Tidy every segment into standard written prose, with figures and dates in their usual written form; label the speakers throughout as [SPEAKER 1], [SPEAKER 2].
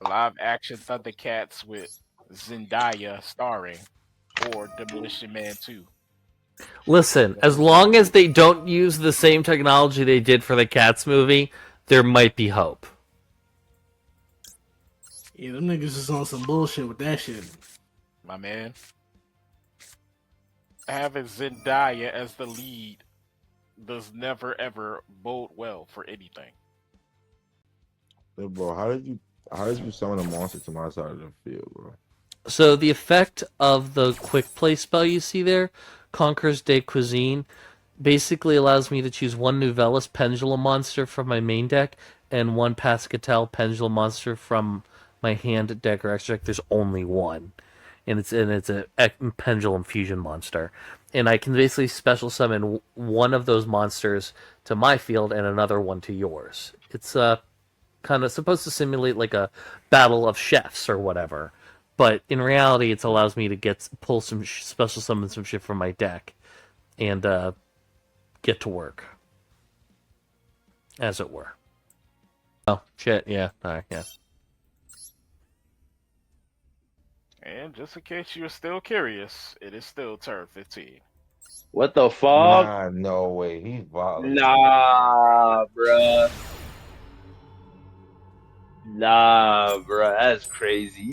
[SPEAKER 1] Live action Thundercats with Zendaya starring, or Demolition Man 2.
[SPEAKER 2] Listen, as long as they don't use the same technology they did for the Cats movie, there might be hope.
[SPEAKER 3] Yeah, them niggas is on some bullshit with that shit.
[SPEAKER 1] My man. Having Zendaya as the lead does never ever bode well for anything.
[SPEAKER 4] Hey, bro, how did you summon a monster to my side of the field, bro?
[SPEAKER 2] So the effect of the quick play spell you see there, Conquers de Cuisine, basically allows me to choose one Novellis Pendulum monster from my main deck and one Pascatel Pendulum monster from my hand deck or extra deck. There's only one, and it's a Pendulum Fusion monster, and I can basically special summon one of those monsters to my field and another one to yours. It's kind of supposed to simulate like a battle of chefs or whatever. But in reality, it allows me to pull some special summon some shit from my deck, and get to work, as it were. Oh shit! Yeah, alright, yeah.
[SPEAKER 1] And just in case you're still curious, it is still turn 15.
[SPEAKER 5] What the fuck?
[SPEAKER 4] Nah, no way. He's violent.
[SPEAKER 5] Nah, bruh. Nah, bruh. That's crazy.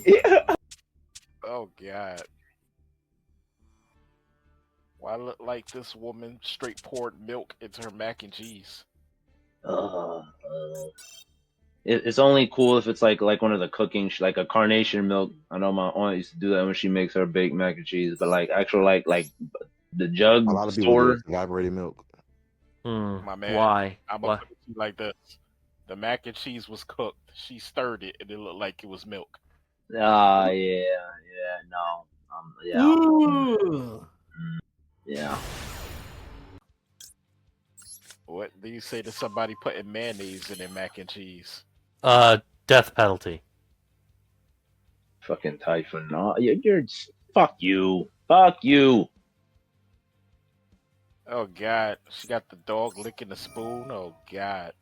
[SPEAKER 1] Oh god. Why look like this woman straight poured milk into her mac and cheese?
[SPEAKER 5] It's only cool if it's like one of the cooking, like a carnation milk. I know my aunt used to do that when she makes her baked mac and cheese. But like actual like the jug
[SPEAKER 4] A lot of people
[SPEAKER 5] store.
[SPEAKER 4] do evaporated milk.
[SPEAKER 1] My man.
[SPEAKER 2] Why?
[SPEAKER 1] I'm gonna put it like this. The mac and cheese was cooked. She stirred it and it looked like it was milk.
[SPEAKER 5] Yeah, no. Yeah.
[SPEAKER 3] Ooh.
[SPEAKER 5] Yeah.
[SPEAKER 1] What do you say to somebody putting mayonnaise in their mac and cheese?
[SPEAKER 2] Death penalty.
[SPEAKER 5] Fucking Typhon. No, you're fuck you. Fuck you.
[SPEAKER 1] Oh god. She got the dog licking the spoon. Oh god.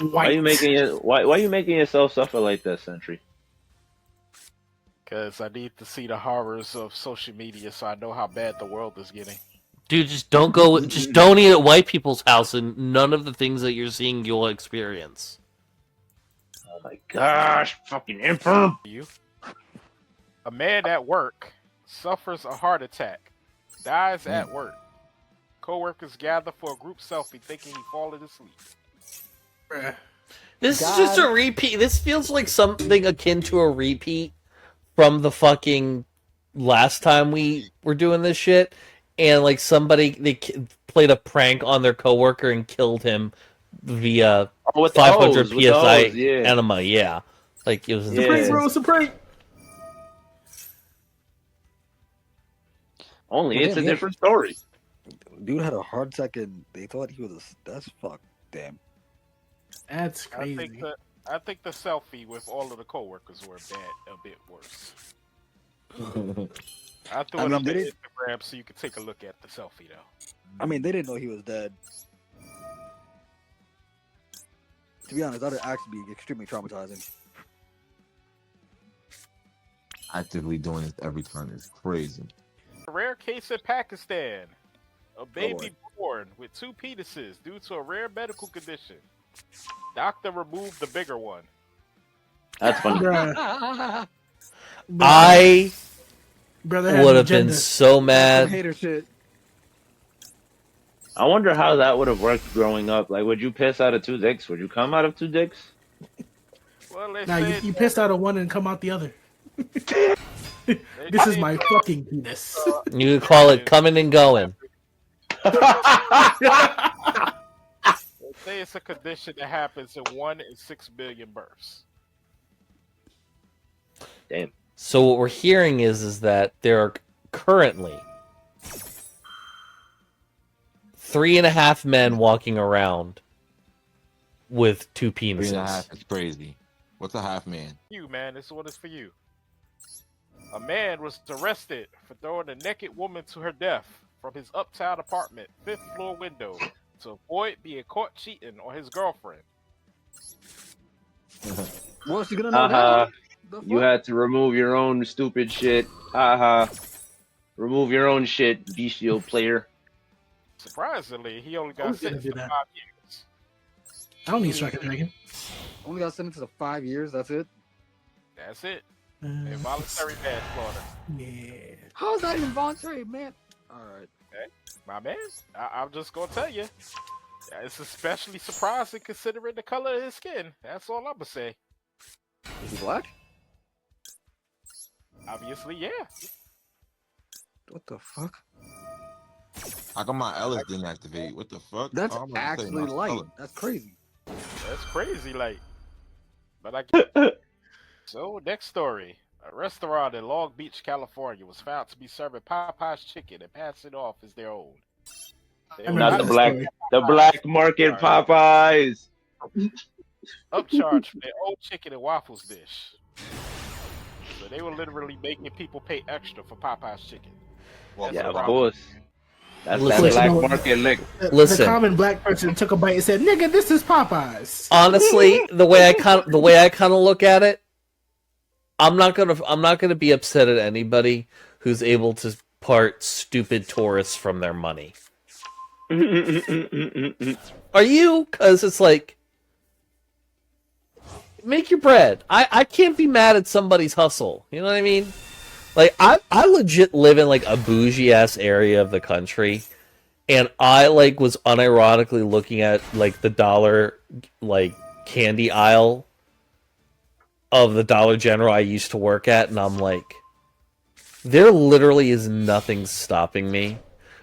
[SPEAKER 5] Why are you making it? Why are you making yourself suffer like that, Sentry?
[SPEAKER 1] Because I need to see the horrors of social media so I know how bad the world is getting.
[SPEAKER 2] Dude, just don't eat at white people's house, and none of the things that you're seeing you'll experience.
[SPEAKER 5] Oh my gosh, fucking infirm!
[SPEAKER 1] A man at work suffers a heart attack, dies at work. Co-workers gather for a group selfie thinking he fallen asleep.
[SPEAKER 2] This is just a repeat. This feels like something akin to a repeat from the fucking last time we were doing this shit. And like they played a prank on their coworker and killed him via 500 psi enema. Yeah, like it was.
[SPEAKER 3] It's a prank, bro. It's a prank.
[SPEAKER 5] Only it's a different story.
[SPEAKER 6] Dude had a heart attack and they thought he was that's fuck. Damn.
[SPEAKER 3] That's crazy.
[SPEAKER 1] I think the selfie with all of the coworkers were a bit worse. I threw it on Instagram so you could take a look at the selfie, though.
[SPEAKER 6] I mean, they didn't know he was dead. To be honest, that would actually be extremely traumatizing.
[SPEAKER 4] Actively doing this every time is crazy.
[SPEAKER 1] A rare case in Pakistan. A baby born with 2 penises due to a rare medical condition. Doctor removed the bigger one.
[SPEAKER 5] That's funny.
[SPEAKER 2] I would have been so mad.
[SPEAKER 6] Hater shit.
[SPEAKER 5] I wonder how that would have worked growing up. Like, would you piss out of 2 dicks? Would you come out of 2 dicks?
[SPEAKER 1] Well,
[SPEAKER 3] you pissed out of one and come out the other. This is my fucking penis.
[SPEAKER 2] You could call it coming and going.
[SPEAKER 1] They say it's a condition that happens in 1 in 6 billion births.
[SPEAKER 5] Damn.
[SPEAKER 2] So what we're hearing is that there are currently 3.5 men walking around with 2 penises.
[SPEAKER 4] 3.5 is crazy. What's a half man?
[SPEAKER 1] You, man, this one is for you. A man was arrested for throwing a naked woman to her death from his uptown apartment 5th floor window to avoid being caught cheating on his girlfriend.
[SPEAKER 6] What's he gonna know
[SPEAKER 5] Haha.
[SPEAKER 6] that? The
[SPEAKER 5] You
[SPEAKER 6] fuck?
[SPEAKER 5] had to remove your own stupid shit. Haha. Remove your own shit, bestial player.
[SPEAKER 1] Surprisingly, he only
[SPEAKER 3] I
[SPEAKER 1] got
[SPEAKER 3] was gonna
[SPEAKER 1] sentenced
[SPEAKER 3] do
[SPEAKER 1] to
[SPEAKER 3] that.
[SPEAKER 1] 5 years.
[SPEAKER 3] I don't need Strike a Dragon.
[SPEAKER 6] Only got sentenced to 5 years. That's it.
[SPEAKER 1] That's it.
[SPEAKER 3] Uh,
[SPEAKER 1] Involuntary manslaughter.
[SPEAKER 3] yeah.
[SPEAKER 6] How is that even voluntary, man? All right.
[SPEAKER 1] My man, I'm just gonna tell you. It's especially surprising considering the color of his skin. That's all I'm gonna say.
[SPEAKER 6] Is he black?
[SPEAKER 1] Obviously, yeah.
[SPEAKER 6] What the fuck?
[SPEAKER 4] How come my Ellis didn't activate? What the fuck?
[SPEAKER 6] That's
[SPEAKER 4] Oh, I'm about to say
[SPEAKER 6] actually
[SPEAKER 4] my
[SPEAKER 6] light.
[SPEAKER 4] color.
[SPEAKER 6] That's crazy.
[SPEAKER 1] That's crazy, like. But So, next story. A restaurant in Long Beach, California was found to be serving Popeye's chicken and passing it off as their own. They were
[SPEAKER 5] Not
[SPEAKER 3] remember
[SPEAKER 5] the
[SPEAKER 3] that
[SPEAKER 5] black,
[SPEAKER 3] story.
[SPEAKER 5] the black market Popeyes.
[SPEAKER 1] upcharged for their own chicken and waffles dish. So they were literally making people pay extra for Popeye's chicken.
[SPEAKER 4] Well,
[SPEAKER 1] That's
[SPEAKER 5] Yeah,
[SPEAKER 1] a
[SPEAKER 5] of
[SPEAKER 1] problem.
[SPEAKER 5] course. That's
[SPEAKER 2] Listen.
[SPEAKER 5] that black
[SPEAKER 3] Listen,
[SPEAKER 5] market lick.
[SPEAKER 3] The
[SPEAKER 2] Listen.
[SPEAKER 3] common black person took a bite and said, "Nigga, this is Popeyes."
[SPEAKER 2] Honestly, the way I kind of look at it, I'm not gonna be upset at anybody who's able to part stupid tourists from their money. Are you? Because it's like, make your bread. I can't be mad at somebody's hustle. You know what I mean? Like, I legit live in like a bougie ass area of the country, and I like was unironically looking at like the dollar like candy aisle of the Dollar General I used to work at, and I'm like, there literally is nothing stopping me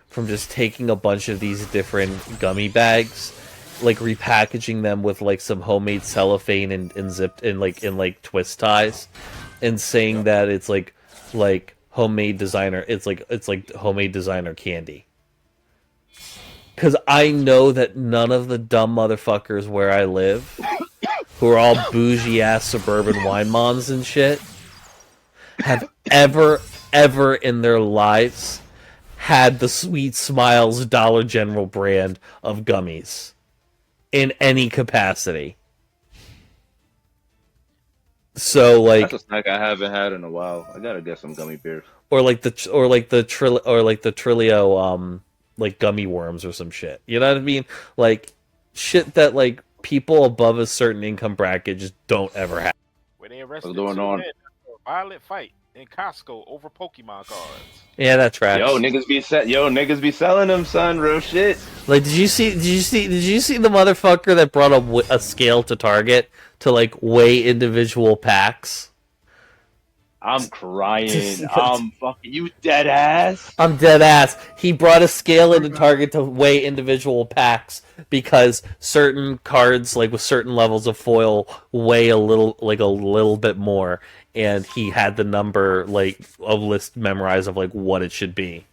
[SPEAKER 2] from just taking a bunch of these different gummy bags, like repackaging them with like some homemade cellophane and zipped in like twist ties, and saying that it's like homemade designer. It's like homemade designer candy. Because I know that none of the dumb motherfuckers where I live, who are all bougie ass suburban wine moms and shit, have ever in their lives had the Sweet Smiles Dollar General brand of gummies in any capacity. So like,
[SPEAKER 5] That's a snack I haven't had in a while. I gotta get some gummy bears.
[SPEAKER 2] or like the Trilio like gummy worms or some shit. You know what I mean? Like shit that like people above a certain income bracket just don't ever have.
[SPEAKER 1] Where they arrested
[SPEAKER 5] What's
[SPEAKER 1] two
[SPEAKER 5] going on?
[SPEAKER 1] men after a violent fight in Costco over Pokemon cards.
[SPEAKER 2] Yeah, that tracks.
[SPEAKER 5] Yo, niggas be selling them, son. Real shit.
[SPEAKER 2] Like, did you see the motherfucker that brought a scale to Target to like weigh individual packs?
[SPEAKER 5] I'm crying. I'm fucking you, dead ass.
[SPEAKER 2] I'm dead ass. He brought a scale into Target to weigh individual packs because certain cards, like with certain levels of foil, weigh a little bit more, and he had the number like a list memorized of like what it should be.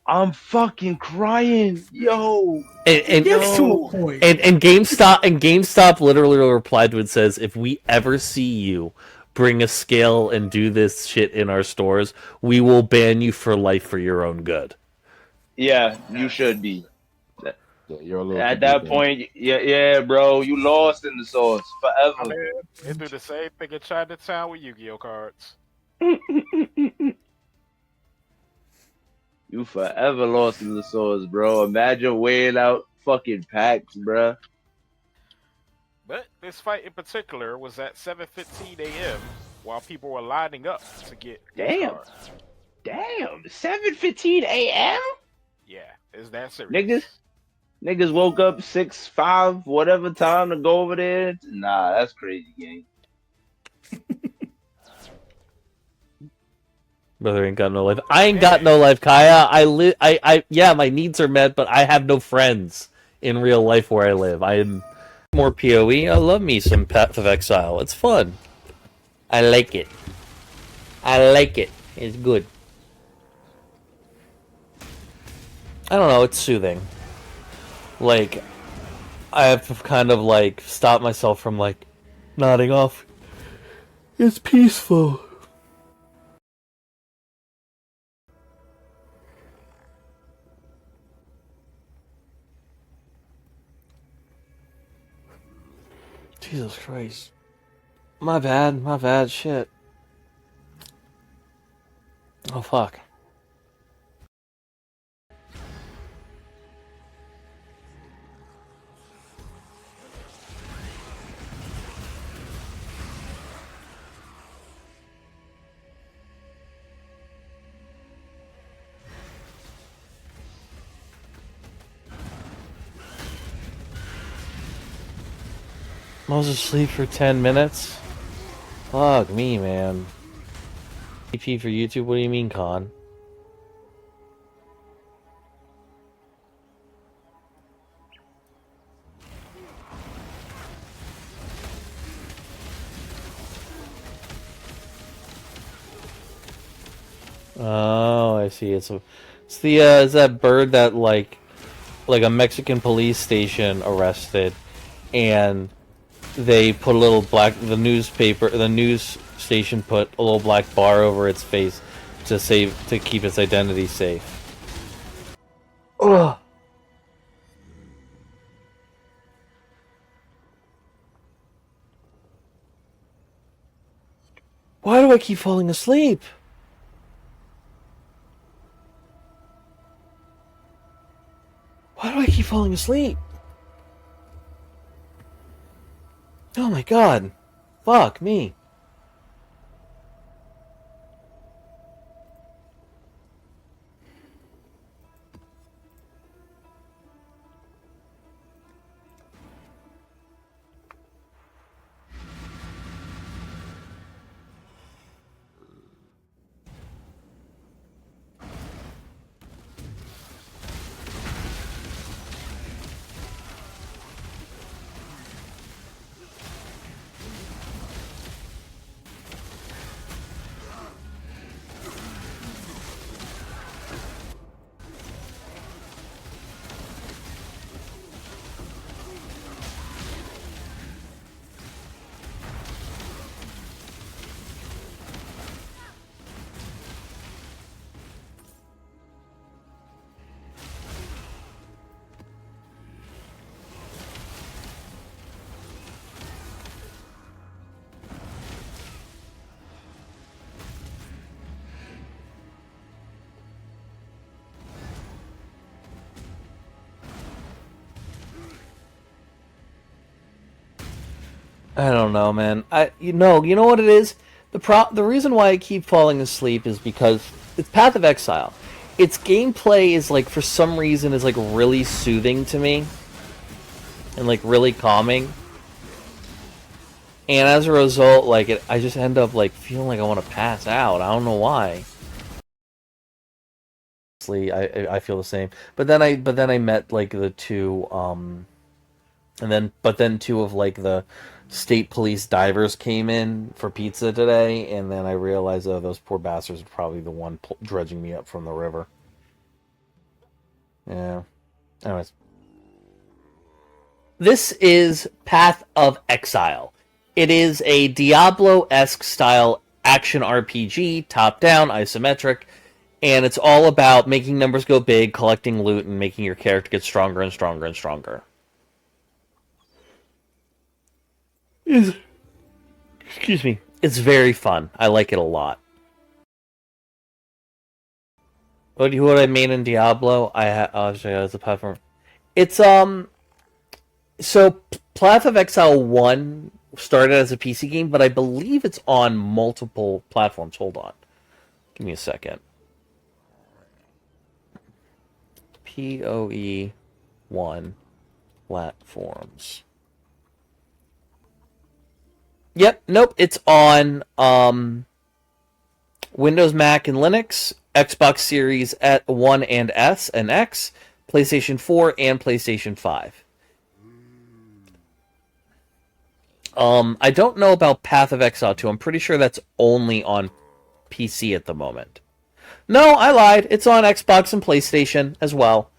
[SPEAKER 5] I'm fucking crying, yo.
[SPEAKER 2] And
[SPEAKER 3] Gets to a point.
[SPEAKER 2] And GameStop literally replied to it, says, if we ever see you bring a scale and do this shit in our stores, we will ban you for life for your own good.
[SPEAKER 5] Yeah, you should be.
[SPEAKER 4] Yeah, you're a little
[SPEAKER 5] At
[SPEAKER 4] too
[SPEAKER 5] that
[SPEAKER 4] deep,
[SPEAKER 5] point, yeah, bro, you lost in the sauce
[SPEAKER 1] I
[SPEAKER 5] forever.
[SPEAKER 1] mean, they do the same thing in Chinatown with Yu-Gi-Oh cards.
[SPEAKER 5] You forever lost in the sauce, bro. Imagine weighing out fucking packs, bro.
[SPEAKER 1] But this fight in particular was at 7:15 a.m. while people were lining up to get these
[SPEAKER 5] Damn.
[SPEAKER 1] cards.
[SPEAKER 5] Damn, 7:15 a.m.
[SPEAKER 1] Yeah, is that serious?
[SPEAKER 5] Niggas woke up 6, 5, whatever time to go over there. Nah, that's crazy, gang.
[SPEAKER 2] Brother ain't got no life. I ain't got no life, Kaya. I yeah, my needs are met, but I have no friends in real life where I live. I am more PoE. I love me some Path of Exile. It's fun. I like it. It's good. I don't know, it's soothing. Like, I have to kind of like stop myself from like nodding off. It's peaceful. Jesus Christ. My bad, shit. Oh, fuck. I was asleep for 10 minutes? Fuck me, man. EP for YouTube? What do you mean, Con? Oh, I see. It's the is that bird that like a Mexican police station arrested, and they put a little the news station put a little black bar over its face to keep its identity safe. Ugh. Why do I keep falling asleep? Why do I keep falling asleep? Oh my god. Fuck me. I don't know, man. You know what it is? The reason why I keep falling asleep is because it's Path of Exile. Its gameplay is like, for some reason, is like really soothing to me and like really calming. And as a result, like I just end up like feeling like I want to pass out. I don't know why. I feel the same. But then I met like the two but then two of like the state police divers came in for pizza today, and then I realized, oh, those poor bastards are probably the one dredging me up from the river. Yeah. Anyways. This is Path of Exile. It is a Diablo-esque style action RPG, top-down, isometric, and it's all about making numbers go big, collecting loot, and making your character get stronger and stronger and stronger. Excuse me. It's very fun. I like it a lot. What I made in Diablo? I'll show you as a platform. It's so Path of Exile 1 started as a PC game, but I believe it's on multiple platforms. Hold on. Give me a second. PoE 1 platforms. Yep, nope, it's on Windows, Mac, and Linux, Xbox Series at 1 and S and X, PlayStation 4, and PlayStation 5. I don't know about Path of Exile 2. I'm pretty sure that's only on PC at the moment. No, I lied. It's on Xbox and PlayStation as well.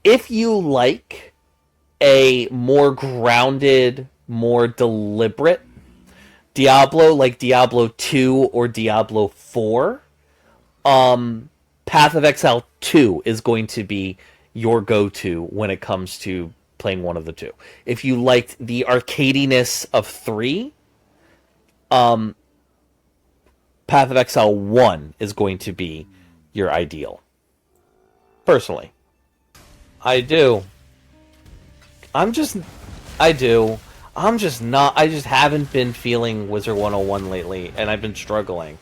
[SPEAKER 2] If you like a more grounded, more deliberate Diablo, like Diablo 2 or Diablo 4, Path of Exile 2 is going to be your go-to when it comes to playing one of the two. If you liked the arcadiness of 3, Path of Exile 1 is going to be your ideal. Personally. I do. I just haven't been feeling Wizard 101 lately, and I've been struggling.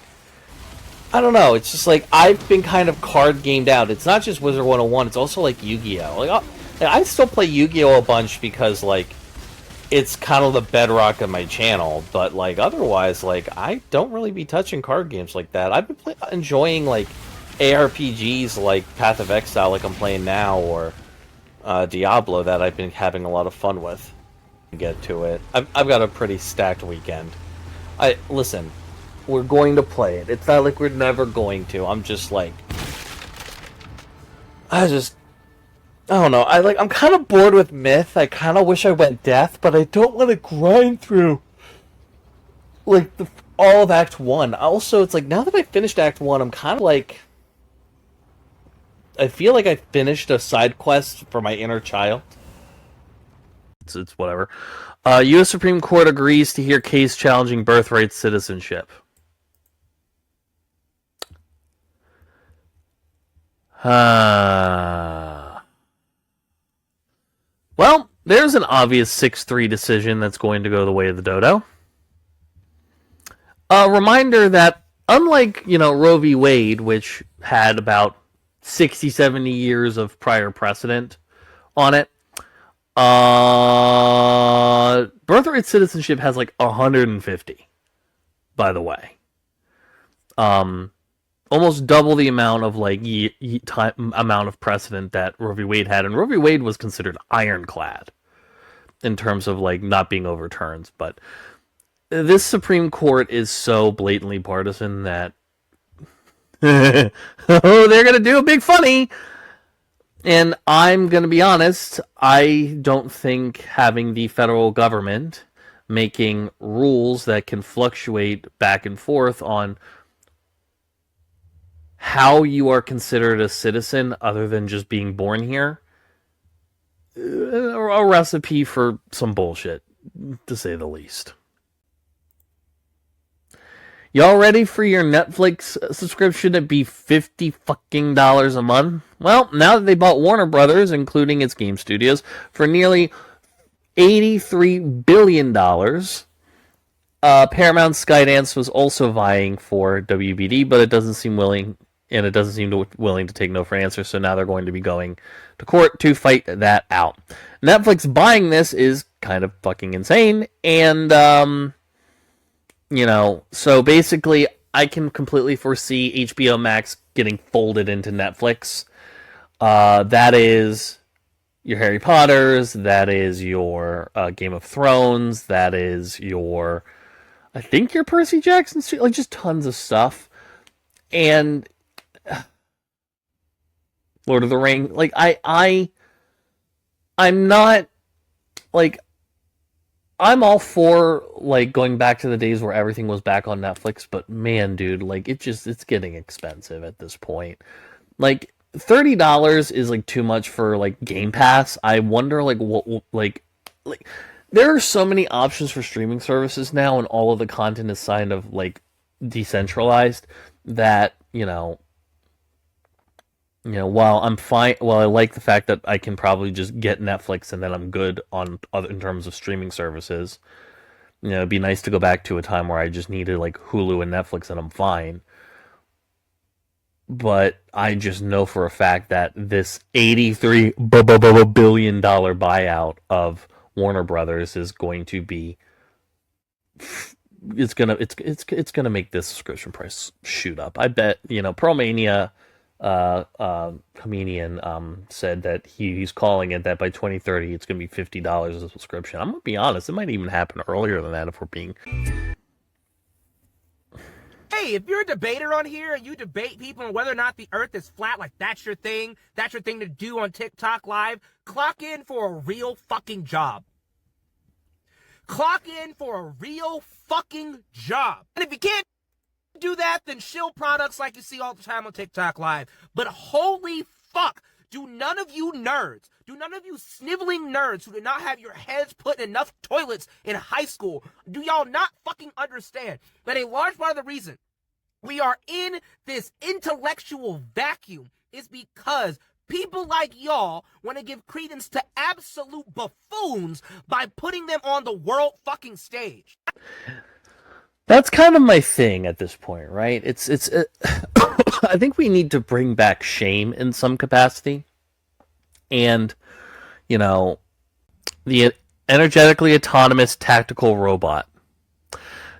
[SPEAKER 2] I don't know, it's just like, I've been kind of card gamed out. It's not just Wizard 101, it's also like Yu-Gi-Oh! Like, I still play Yu-Gi-Oh! A bunch because, like, it's kind of the bedrock of my channel, but, like, otherwise, like, I don't really be touching card games like that. I've been enjoying, like, ARPGs like Path of Exile, like I'm playing now, or Diablo, that I've been having a lot of fun with. Get to it. I've got a pretty stacked weekend. Listen, we're going to play it. It's not like we're never going to. I'm just like, I don't know. I'm kind of bored with Myth. I kind of wish I went Death, but I don't want to grind through like all of Act 1. Also, it's like, now that I finished Act 1, I'm kind of like, I feel like I finished a side quest for my inner child. It's whatever. U.S. Supreme Court agrees to hear case challenging birthright citizenship. Well, there's an obvious 6-3 decision that's going to go the way of the dodo. A reminder that, unlike, Roe v. Wade, which had about 60, 70 years of prior precedent on it, birthright citizenship has like 150, by the way. Almost double the amount of amount of precedent that Roe v. Wade had, and Roe v. Wade was considered ironclad in terms of like not being overturned. But this Supreme Court is so blatantly partisan that they're gonna do a big funny. And I'm going to be honest, I don't think having the federal government making rules that can fluctuate back and forth on how you are considered a citizen other than just being born here, a recipe for some bullshit, to say the least. Y'all ready for your Netflix subscription to be $50 fucking a month? Well, now that they bought Warner Brothers, including its game studios, for nearly $83 billion, Paramount Skydance was also vying for WBD, but it doesn't seem willing to take no for an answer, so now they're going to be going to court to fight that out. Netflix buying this is kind of fucking insane, and so basically, I can completely foresee HBO Max getting folded into Netflix. That is your Harry Potters, that is your Game of Thrones, that is your, I think your Percy Jackson Street, like just tons of stuff. And Lord of the Rings, like I'm not, like, I'm all for, like, going back to the days where everything was back on Netflix, but man, dude, like, it's getting expensive at this point. Like, $30 is, like, too much for, like, Game Pass. I wonder, like, what, like, there are so many options for streaming services now, and all of the content is kind of, like, decentralized, that, while I'm fine, I like the fact that I can probably just get Netflix and then I'm good in terms of streaming services. It'd be nice to go back to a time where I just needed like Hulu and Netflix and I'm fine. But I just know for a fact that this $83 billion buyout of Warner Brothers is going to be, it's gonna make this subscription price shoot up. I bet, Pearlmania comedian said that he's calling it that by 2030 it's going to be $50 as a subscription. I'm going to be honest, it might even happen earlier than that if we're being...
[SPEAKER 7] Hey, if you're a debater on here and you debate people on whether or not the earth is flat, like that's your thing to do on TikTok Live, clock in for a real fucking job. Clock in for a real fucking job. And if you can't do that, then shill products like you see all the time on TikTok Live. But holy fuck, Do none of you nerds, do none of you sniveling nerds who did not have your heads put in enough toilets in high school, do y'all not fucking understand that a large part of the reason we are in this intellectual vacuum is because people like y'all want to give credence to absolute buffoons by putting them on the world fucking stage.
[SPEAKER 2] That's kind of my thing at this point, right? It's I think we need to bring back shame in some capacity. And, you know, the energetically autonomous tactical robot.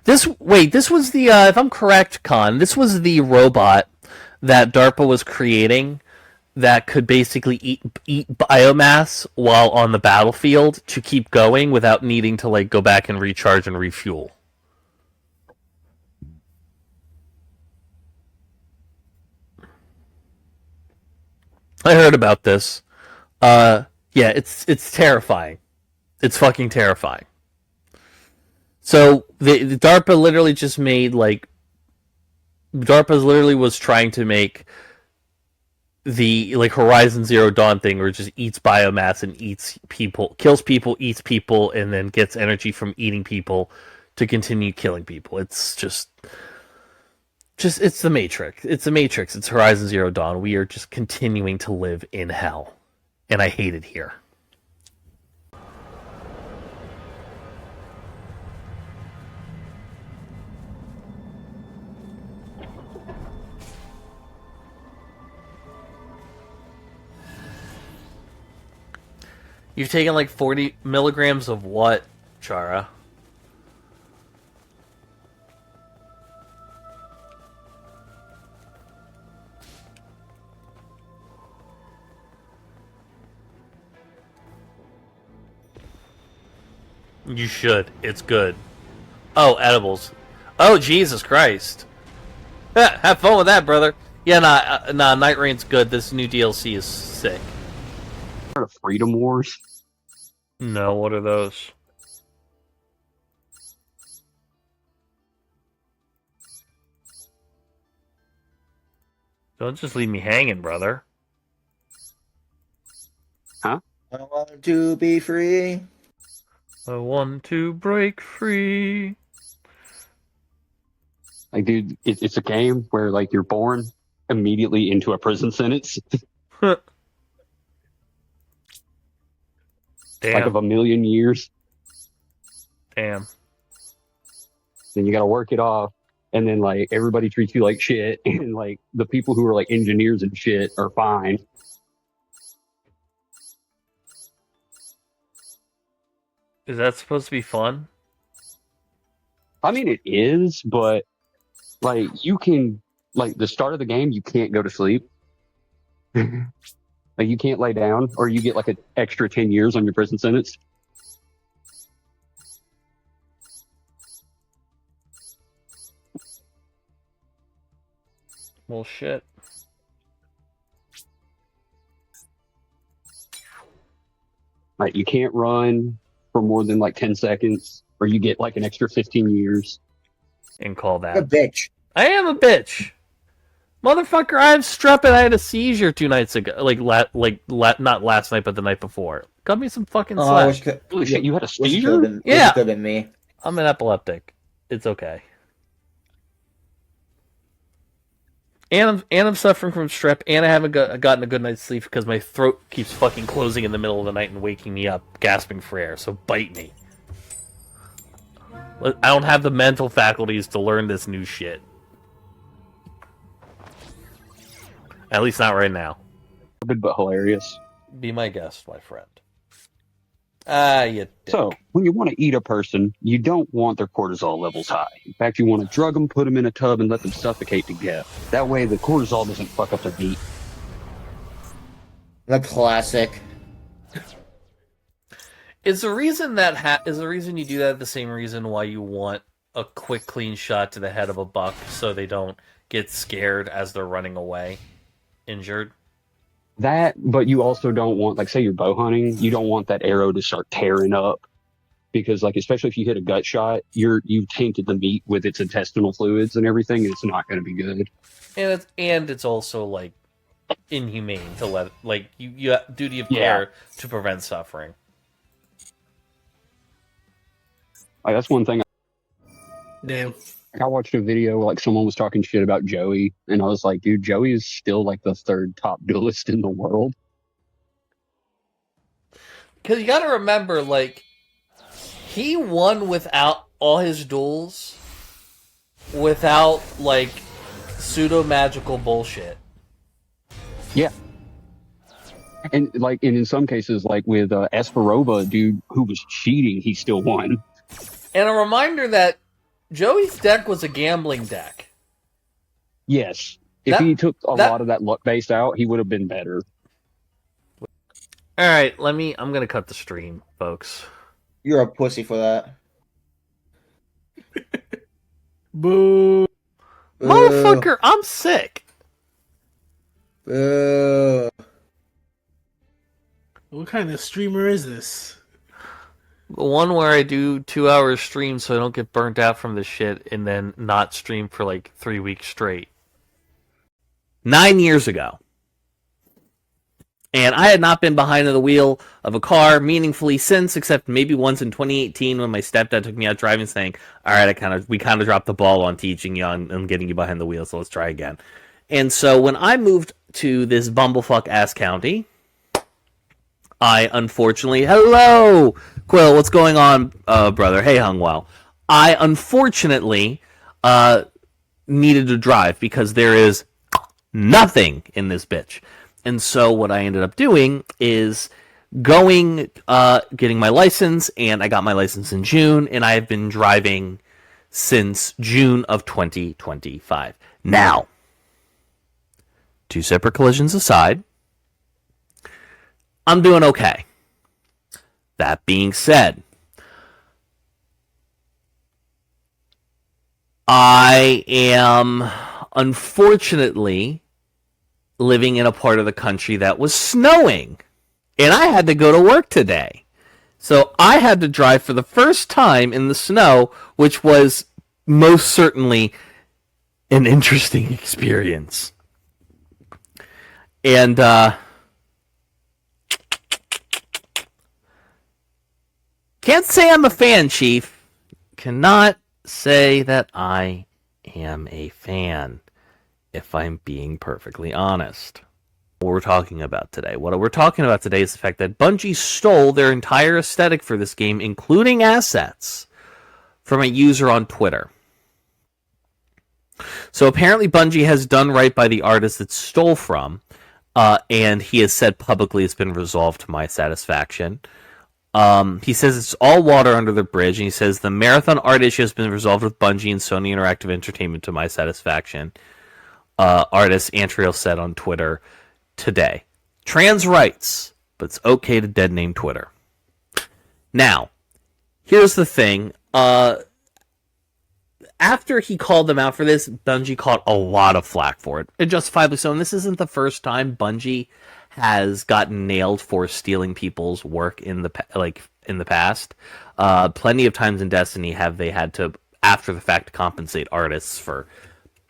[SPEAKER 2] This was the, if I'm correct, Khan, this was the robot that DARPA was creating that could basically eat biomass while on the battlefield to keep going without needing to, like, go back and recharge and refuel. I heard about this. Yeah, it's terrifying. It's fucking terrifying. So the DARPA literally just made, like, DARPA literally was trying to make the, like, Horizon Zero Dawn thing where it just eats biomass and eats people, kills people, eats people, and then gets energy from eating people to continue killing people. It's just it's the Matrix. It's the Matrix. It's Horizon Zero Dawn. We are just continuing to live in hell. And I hate it here. You've taken like 40 milligrams of what, Chara? You should. It's good. Oh, edibles. Oh, Jesus Christ. Have fun with that, brother. Yeah, nah, Night Rain's good. This new DLC is sick.
[SPEAKER 8] Freedom Wars?
[SPEAKER 2] No, what are those? Don't just leave me hanging, brother.
[SPEAKER 8] Huh?
[SPEAKER 9] I want to be free.
[SPEAKER 2] I want to break free.
[SPEAKER 8] Like, dude, it's a game where, like, you're born immediately into a prison sentence.
[SPEAKER 2] Damn.
[SPEAKER 8] Like, of a million years.
[SPEAKER 2] Damn.
[SPEAKER 8] Then you gotta work it off. And then, like, everybody treats you like shit. And, like, the people who are, like, engineers and shit are fine.
[SPEAKER 2] Is that supposed to be fun?
[SPEAKER 8] I mean, it is, but, like, you can, like, the start of the game, you can't go to sleep. Like, you can't lay down, or you get, like, an extra 10 years on your prison sentence.
[SPEAKER 2] Well, shit.
[SPEAKER 8] Like, you can't run for more than, like, 10 seconds, or you get, like, an extra 15 years.
[SPEAKER 2] And call that
[SPEAKER 9] A bitch.
[SPEAKER 2] I am a bitch. Motherfucker, I have strep and I had a seizure 2 nights ago. Not last night, but the night before. Cut me some fucking slack.
[SPEAKER 8] Holy shit, you had a seizure?
[SPEAKER 2] Yeah.
[SPEAKER 9] Could have been me.
[SPEAKER 2] I'm an epileptic. It's okay. And I'm suffering from strep, and I haven't gotten a good night's sleep because my throat keeps fucking closing in the middle of the night and waking me up, gasping for air. So bite me. I don't have the mental faculties to learn this new shit. At least not right now.
[SPEAKER 8] Good but hilarious.
[SPEAKER 2] Be my guest, my friend. You dick.
[SPEAKER 8] So, when you want to eat a person, you don't want their cortisol levels high. In fact, you want to drug them, put them in a tub, and let them suffocate to death. That way, the cortisol doesn't fuck up their meat.
[SPEAKER 9] The classic.
[SPEAKER 2] Is the reason is the reason you do that the same reason why you want a quick, clean shot to the head of a buck so they don't get scared as they're running away, injured?
[SPEAKER 8] That, but you also don't want, like, say you're bow hunting, you don't want that arrow to start tearing up. Because, like, especially if you hit a gut shot, you've tainted the meat with its intestinal fluids and everything, and it's not going to be good.
[SPEAKER 2] And it's also, like, inhumane to let you have duty of
[SPEAKER 8] Yeah.
[SPEAKER 2] care to prevent suffering.
[SPEAKER 8] Like, that's one thing.
[SPEAKER 3] Damn.
[SPEAKER 8] I watched a video like someone was talking shit about Joey, and I was like, dude, Joey is still like the third top duelist in the world.
[SPEAKER 2] Because you got to remember, like, he won without all his duels, without like pseudo magical bullshit.
[SPEAKER 8] Yeah. And like, and in some cases, like with Esperova, dude who was cheating, he still won.
[SPEAKER 2] And a reminder that Joey's deck was a gambling deck.
[SPEAKER 8] Yes. If he took a lot of that luck base out, he would have been better.
[SPEAKER 2] All right, I'm going to cut the stream, folks.
[SPEAKER 9] You're a pussy for that.
[SPEAKER 3] Boo.
[SPEAKER 2] Motherfucker, I'm sick.
[SPEAKER 9] Boo.
[SPEAKER 3] What kind of streamer is this?
[SPEAKER 2] The one where I do 2 hours stream so I don't get burnt out from this shit and then not stream for like 3 weeks straight. 9 years ago. And I had not been behind the wheel of a car meaningfully since, except maybe once in 2018 when my stepdad took me out driving, saying, all right, we kind of dropped the ball on teaching you on getting you behind the wheel, so let's try again. And so when I moved to this bumblefuck-ass county, I unfortunately... Hello, Quill, what's going on, brother? Hey, Hungwell. I unfortunately needed to drive because there is nothing in this bitch. And so what I ended up doing is getting my license, and I got my license in June, and I have been driving since June of 2025. Now, 2 separate collisions aside, I'm doing okay. That being said, I am unfortunately living in a part of the country that was snowing, and I had to go to work today. So I had to drive for the first time in the snow, which was most certainly an interesting experience. And can't say I'm a fan, Chief. Cannot say that I am a fan, if I'm being perfectly honest. What we're talking about today. What we're talking about today is the fact that Bungie stole their entire aesthetic for this game, including assets, from a user on Twitter. So apparently Bungie has done right by the artist it stole from, and he has said publicly it's been resolved to my satisfaction. He says it's all water under the bridge, and he says the marathon art issue has been resolved with Bungie and Sony Interactive Entertainment to my satisfaction. Artist Antriel said on Twitter today. Trans rights, but it's okay to dead name Twitter. Now, here's the thing. After he called them out for this, Bungie caught a lot of flack for it. And justifiably so. And this isn't the first time Bungie has gotten nailed for stealing people's work in the past. Plenty of times in Destiny have they had to, after the fact, compensate artists for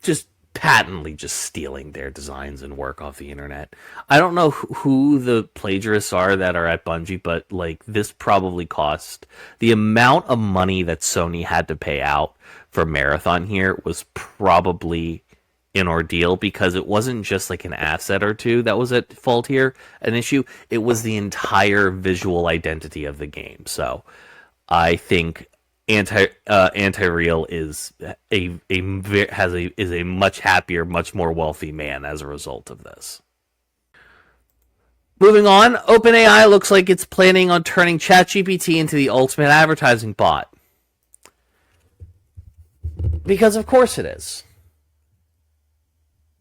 [SPEAKER 2] just patently just stealing their designs and work off the internet. I don't know who the plagiarists are that are at Bungie, but like this probably cost the amount of money that Sony had to pay out for Marathon here was probably an ordeal, because it wasn't just like an asset or two that was at fault here, an issue. It was the entire visual identity of the game. So I think Anti-Real is a much happier, much more wealthy man as a result of this. Moving on, OpenAI looks like it's planning on turning ChatGPT into the ultimate advertising bot. Because of course it is.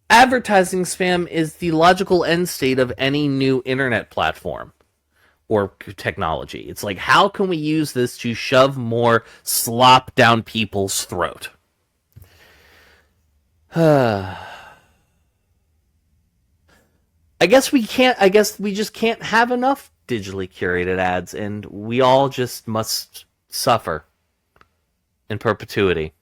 [SPEAKER 2] Advertising spam is the logical end state of any new internet platform or technology. It's like, how can we use this to shove more slop down people's throat? I guess we just can't have enough digitally curated ads, and we all just must suffer in perpetuity.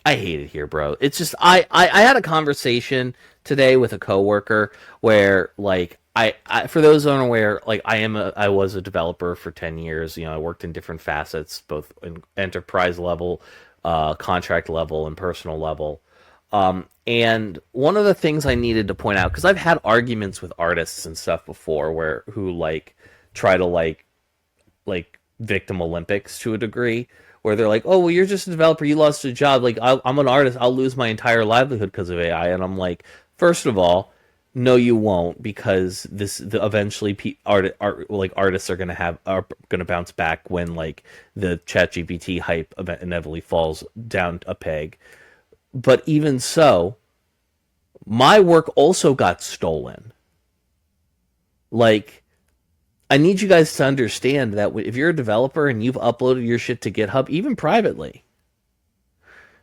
[SPEAKER 10] I hate it here, bro. It's just I had a conversation today with a coworker where like I for those unaware, like I was a developer for 10 years. You know, I worked in different facets, both in enterprise level, contract level, and personal level. And one of the things I needed to point out, because I've had arguments with artists and stuff before who like try to like victim Olympics to a degree, where they're like, oh, well, you're just a developer, you lost a job, like I'm an artist, I'll lose my entire livelihood because of AI. And I'm like, first of all, no, you won't, because eventually artists are gonna bounce back when like the ChatGPT hype inevitably falls down a peg. But even so, my work also got stolen. Like, I need you guys to understand that if you're a developer and you've uploaded your shit to GitHub, even privately,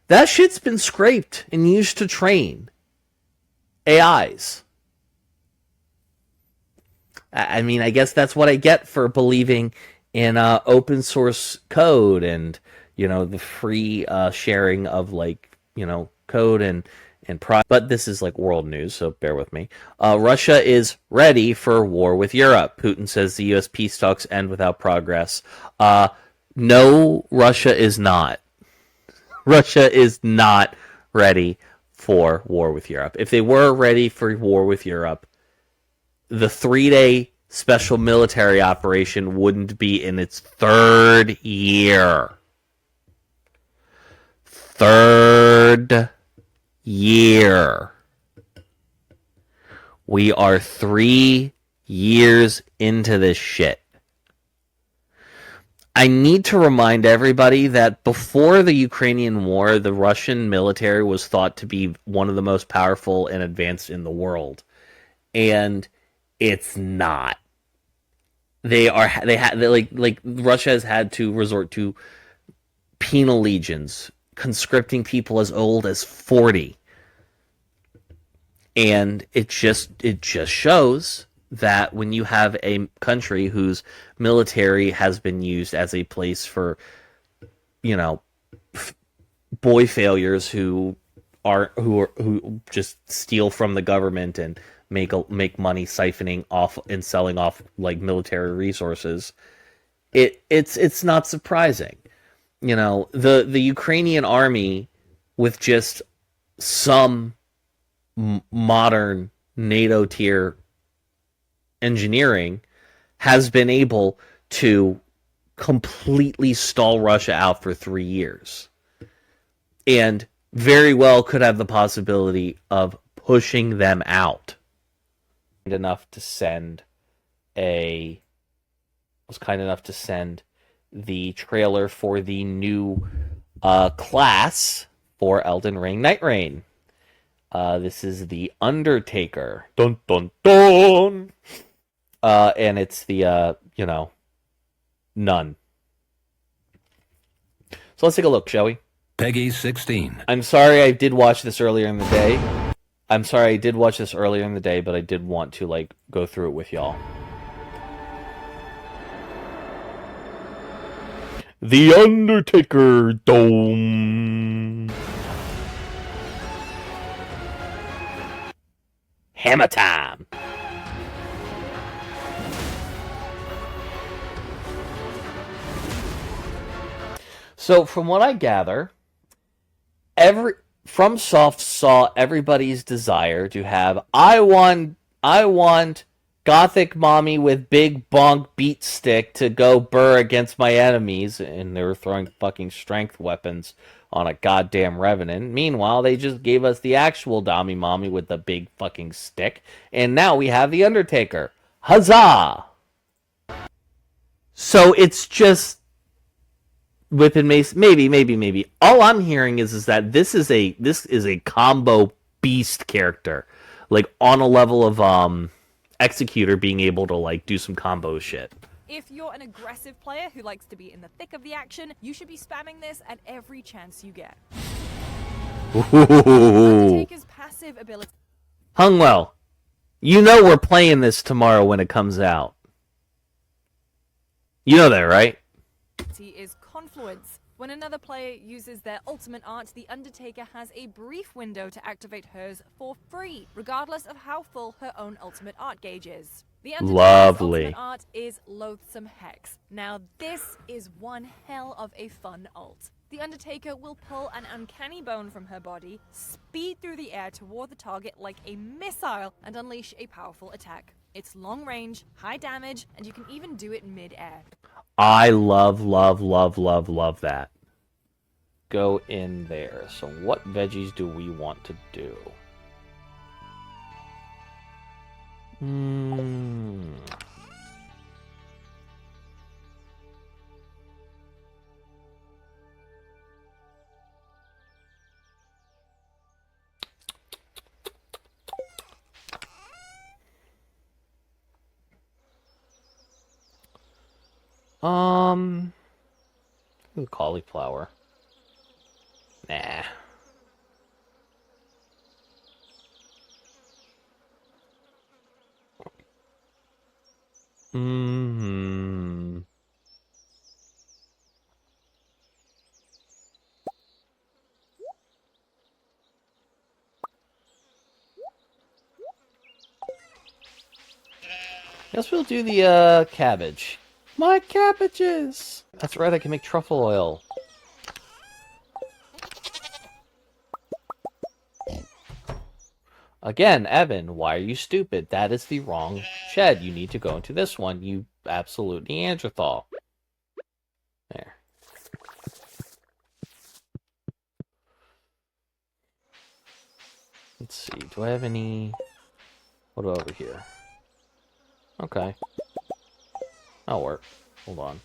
[SPEAKER 10] that shit's been scraped and used to train AIs. I mean, I guess that's what I get for believing in open source code and, you know, the free sharing of, like, you know, code and but this is like world news, so bear with me. Russia is ready for war with Europe. Putin says the U.S. peace talks end without progress. No, Russia is not. Russia is not ready for war with Europe. If they were ready for war with Europe, the 3-day special military operation wouldn't be in its 3rd year. 3rd year. We are 3 years into this shit. I need to remind everybody that before the Ukrainian war, the Russian military was thought to be one of the most powerful and advanced in the world. And it's not. Russia has had to resort to penal legions, conscripting people as old as 40. And it just shows that when you have a country whose military has been used as a place for, you know, boy failures who just steal from the government and make money siphoning off and selling off like military resources, it's not surprising. You know, the Ukrainian army, with just some modern NATO tier engineering, has been able to completely stall Russia out for 3 years. And very well could have the possibility of pushing them out. Enough to send the trailer for the new class for Elden Ring Night Rain. This is the Undertaker. Dun dun dun! And it's the, Nun. So let's take a look, shall we?
[SPEAKER 11] Peggy 16.
[SPEAKER 10] I'm sorry I did watch this earlier in the day. But I did want to, go through it with y'all. The Undertaker Dome. Hammer time. So, from what I gather, FromSoft saw everybody's desire to have I want gothic mommy with big bonk beat stick to go burr against my enemies, and they were throwing fucking strength weapons on a goddamn revenant. Meanwhile, they just gave us the actual Dami mommy with the big fucking stick, and now we have the Undertaker. Huzzah! So it's just Whip and Mace, maybe. All I'm hearing is that this is a combo beast character, on a level of Executor being able to do some combo shit.
[SPEAKER 12] If you're an aggressive player who likes to be in the thick of the action, you should be spamming this at every chance you get. Undertaker's passive ability.
[SPEAKER 10] Hungwell, you know we're playing this tomorrow when it comes out. You know that, right?
[SPEAKER 12] Is Confluence. When another player uses their ultimate art, the Undertaker has a brief window to activate hers for free, regardless of how full her own ultimate art gauge is. The Undertaker's
[SPEAKER 10] Lovely.
[SPEAKER 12] ultimate art is Loathsome Hex. Now this is one hell of a fun ult. The Undertaker will pull an uncanny bone from her body, speed through the air toward the target like a missile, and unleash a powerful attack. It's long range, high damage, and you can even do it mid-air.
[SPEAKER 10] I love that. Go in there. So what veggies do we want to do? Ooh, cauliflower. Nah. Guess we'll do the cabbage. My cabbages! That's right, I can make truffle oil. Again, Evan, why are you stupid? That is the wrong shed. You need to go into this one, you absolute Neanderthal. There. Let's see, do I have any... What about over here? Okay. That'll work. Hold on.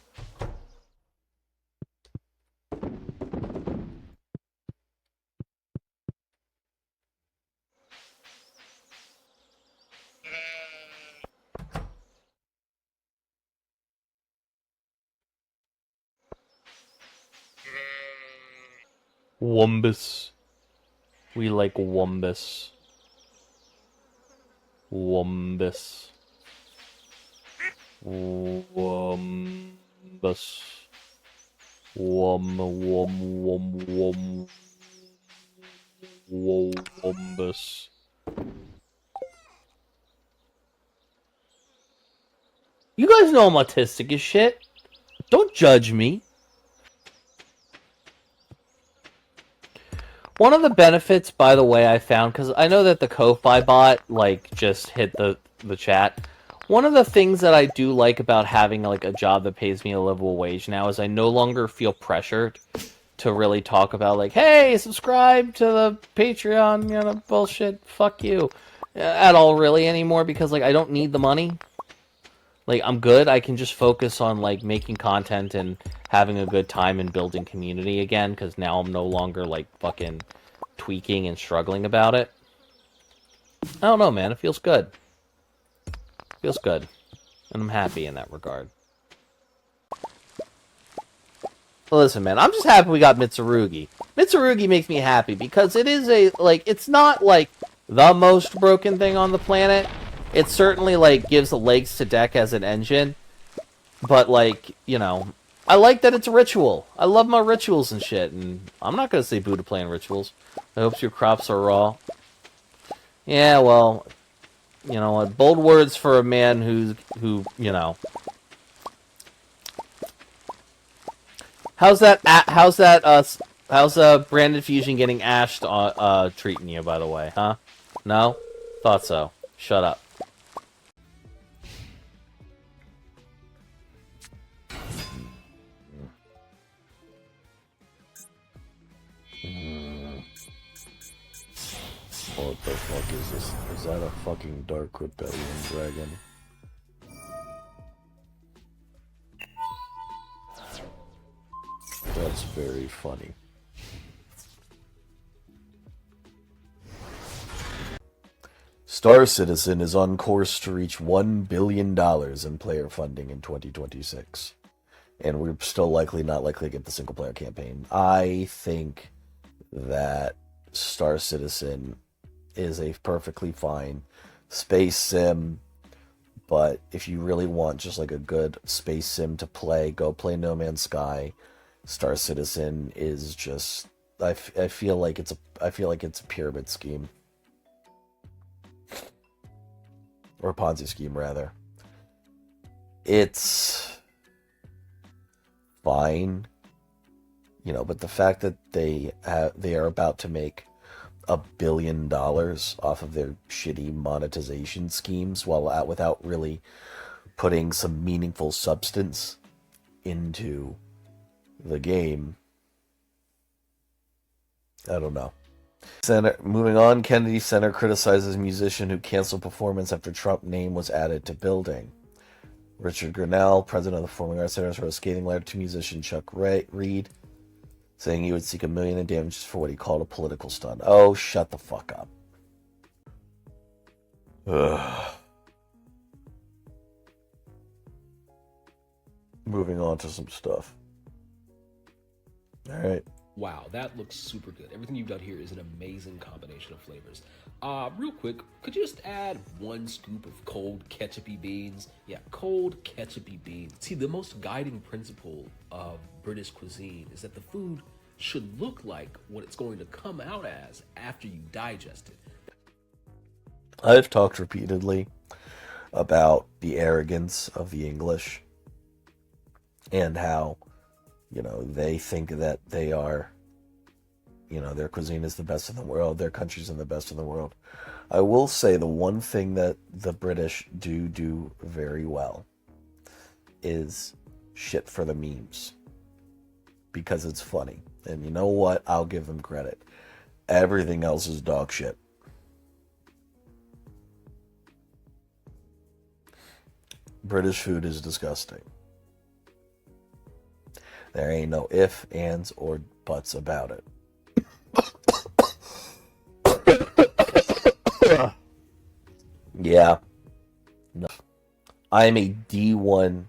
[SPEAKER 10] Wumbus. We like Wumbus. Wumbus. Wumbus. Wumbus. You guys know I'm autistic as shit. Don't judge me. One of the benefits, by the way, I found, because I know that the Ko-Fi bot, like, just hit the chat. One of the things that I do like about having, like, a job that pays me a livable wage now is I no longer feel pressured to really talk about, like, hey, subscribe to the Patreon, you know, bullshit, fuck you, at all, really, anymore, because, like, I don't need the money. Like, I'm good. I can just focus on, like, making content and having a good time and building community again, because now I'm no longer, like, fucking tweaking and struggling about it. I don't know, man. It feels good. Feels good. And I'm happy in that regard. Well, listen, man. I'm just happy we got Mitsurugi. Mitsurugi makes me happy, because it is a, like, it's not, like, the most broken thing on the planet. It certainly, like, gives the legs to deck as an engine. But, like, you know, I like that it's a ritual. I love my rituals and shit. And I'm not going to say boo to playing rituals. I hope your crops are raw. Yeah, well, you know, bold words for a man who, you know. How's Branded Fusion getting ashed treating you, by the way, huh? No? Thought so. Shut up.
[SPEAKER 11] What the fuck is this? Is that a fucking Dark Rebellion dragon? That's very funny. Star Citizen is on course to reach $1 billion in player funding in 2026. And we're still not likely to get the single player campaign. I think that Star Citizen is a perfectly fine space sim, but if you really want just like a good space sim to play, go play No Man's Sky. Star Citizen is just I feel like it's a pyramid scheme. Or a Ponzi scheme rather. It's fine, you know, but the fact that they are about to make $1 billion off of their shitty monetization schemes without really putting some meaningful substance into the game. I don't know. Moving on, Kennedy Center criticizes musician who canceled performance after Trump name was added to building. Richard Grinnell, president of the Performing Arts Center, wrote a scathing letter to musician Chuck Reed, saying he would seek $1 million in damages for what he called a political stunt. Oh, shut the fuck up. Ugh. Moving on to some stuff. All right.
[SPEAKER 13] Wow, that looks super good. Everything you've done here is an amazing combination of flavors. Real quick, could you just add 1 scoop of cold ketchupy beans? Yeah, cold ketchupy beans. See, the most guiding principle of British cuisine is that the food should look like what it's going to come out as after you digest it.
[SPEAKER 11] I've talked repeatedly about the arrogance of the English and how, you know, they think that they are, you know, their cuisine is the best in the world, their country's in the best in the world. I will say the one thing that the British do very well is shit for the memes. Because it's funny. And you know what? I'll give them credit. Everything else is dog shit. British food is disgusting. There ain't no ifs, ands, or buts about it. Yeah. No. I am a D1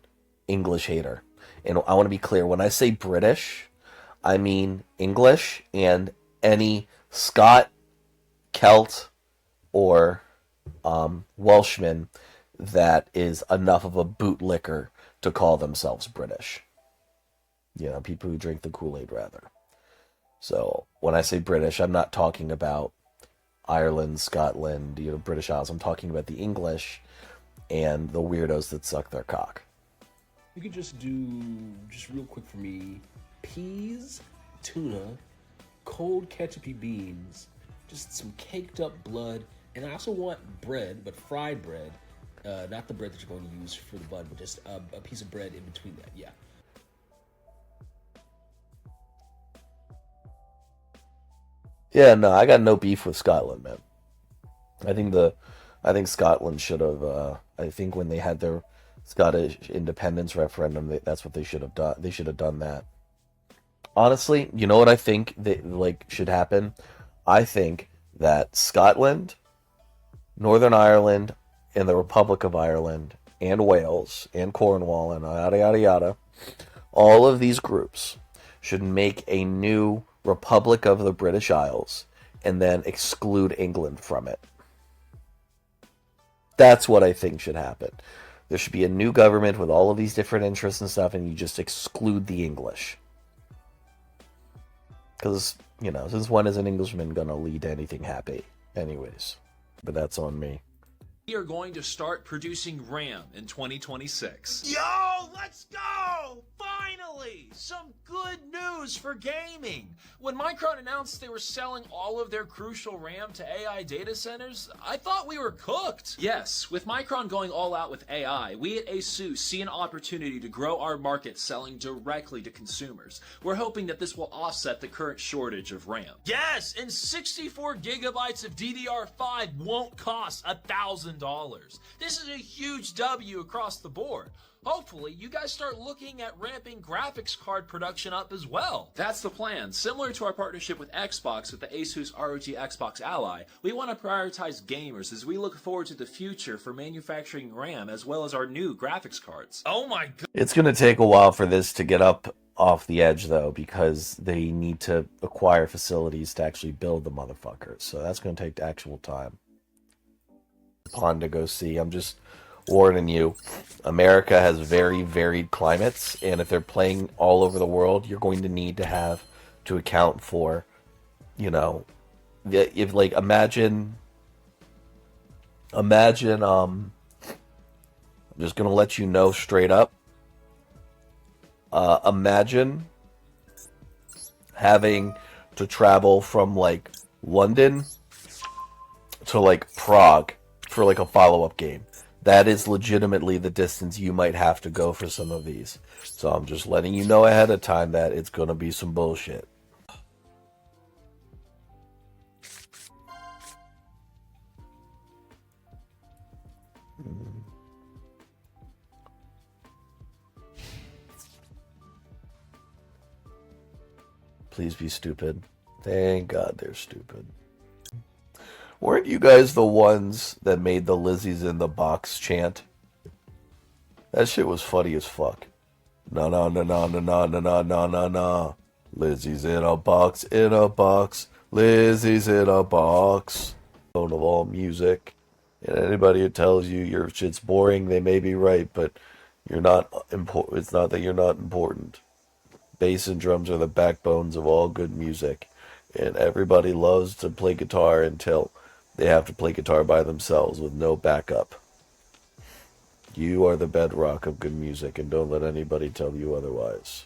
[SPEAKER 11] English hater. And I want to be clear, when I say British, I mean English and any Scot, Celt, or Welshman that is enough of a bootlicker to call themselves British. You know, people who drink the Kool-Aid, rather. So, when I say British, I'm not talking about Ireland, Scotland, you know, British Isles. I'm talking about the English and the weirdos that suck their cock.
[SPEAKER 13] You could just do, just real quick for me, peas, tuna, cold ketchupy beans, just some caked up blood, and I also want bread, but fried bread, not the bread that you're going to use for the bun, but just a piece of bread in between that, yeah.
[SPEAKER 11] Yeah, no, I got no beef with Scotland, man. I think Scotland should have, I think when they had their Scottish independence referendum, that's what they should have done. They should have done that. Honestly, you know what I think should happen? I think that Scotland, Northern Ireland, and the Republic of Ireland, and Wales, and Cornwall, and yada yada yada, all of these groups should make a new Republic of the British Isles and then exclude England from it. That's what I think should happen. There should be a new government with all of these different interests and stuff, and you just exclude the English. Because, you know, since when is an Englishman gonna lead anything happy? Anyways. But that's on me.
[SPEAKER 14] We are going to start producing RAM in 2026.
[SPEAKER 15] Yo, let's go! Finally! Some good news for gaming! When Micron announced they were selling all of their crucial RAM to AI data centers, I thought we were cooked.
[SPEAKER 14] Yes, with Micron going all out with AI, we at ASUS see an opportunity to grow our market selling directly to consumers. We're hoping that this will offset the current shortage of RAM.
[SPEAKER 15] Yes, and 64 gigabytes of DDR5 won't cost $1,000. This is a huge W across the board. Hopefully, you guys start looking at ramping graphics card production up as well.
[SPEAKER 14] That's the plan. Similar to our partnership with Xbox with the ASUS ROG Xbox Ally, we want to prioritize gamers as we look forward to the future for manufacturing RAM as well as our new graphics cards.
[SPEAKER 15] Oh my god.
[SPEAKER 11] It's going to take a while for this to get up off the edge, though, because they need to acquire facilities to actually build the motherfuckers. So that's going to take actual time. Pond to go see. I'm just warning you, America has very varied climates, and if they're playing all over the world, you're going to need to have to account for, you know, if like imagine I'm just gonna let you know straight up. Imagine having to travel from like London to like Prague for like a follow-up game. That is legitimately the distance you might have to go for some of these. So I'm just letting you know ahead of time that it's gonna be some bullshit. Please be stupid. Thank God they're stupid. Weren't you guys the ones that made the Lizzie's in the box chant? That shit was funny as fuck. No, no, no, no, no, no, no, no, no, no, no. Lizzie's in a box, in a box. Lizzie's in a box. Tone of all music. And anybody who tells you your shit's boring, they may be right, but you're not important. It's not that you're not important. Bass and drums are the backbones of all good music, and everybody loves to play guitar until they have to play guitar by themselves with no backup. You are the bedrock of good music, and don't let anybody tell you otherwise.